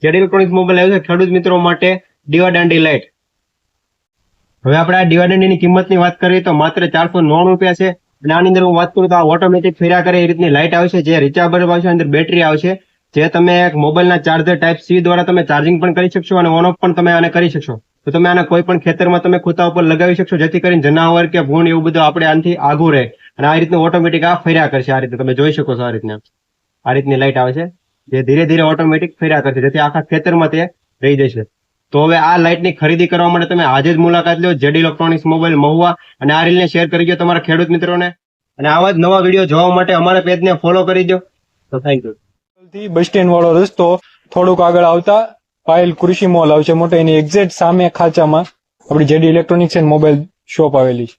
Zed electronics mobile આવ્યો છે ખેડૂત મિત્રો માટે દીવાદાંડી લાઇટ. હવે આપણે આ દીવાદાંડીની કિંમતની વાત કરીએ તો માત્ર 499 રૂપિયા છે. અને આની અંદર હું વાત કરું તો આ ઓટોમેટિક ફેર્યા કરે એ રીતની લાઇટ આવશે, જે રિચાર્જેબલ આવશે, અંદર બેટરી આવશે, જે તમે મોબાઈલના ચાર્જર ટાઈપ સી દ્વારા તમે ચાર્જિંગ પણ કરી શકશો અને ઓન ઓફ પણ તમે આને કરી શકશો. તો તમે આને કોઈ પણ ખેતરમાં તમે ખૂંટા ઉપર લગાવી શકશો, જેથી કરીને જનાવર કે ભૂંડ એવું બધું આપણે આનાથી આઘું રહે. અને આ રીતનું ઓટોમેટિક આ ફર્યા કરશે. આ રીતે તમે જોઈ શકો છો. આ રીતની લાઇટ આવે છે, જે ધીરે ધીરે ઓટોમેટિક ફર્યા કરશે, જેથી આખા ખેતરમાં તે રહી જશે. તો હવે આ લાઇટની ખરીદી કરવા માટે તમે આજે જ મુલાકાત લો જેડ ઇલેક્ટ્રોનિક્સ મોબાઈલ મહુવા, અને આ રીલને શેર કરી દો તમારા ખેડૂત મિત્રોને. અને આવા જ નવા વિડીયો જોવા માટે અમારા પેજને ફોલો કરી દો. તો થેન્ક યુ. બસ સ્ટેન્ડ વાળો રસ્તો થોડુંક આગળ આવતા પાયલ કૃષિ મોલ આવશે મોટો, એની એક્ઝેક્ટ સામે ખાંચામાં આપણી JD electronics and mobile shop આવેલી છે.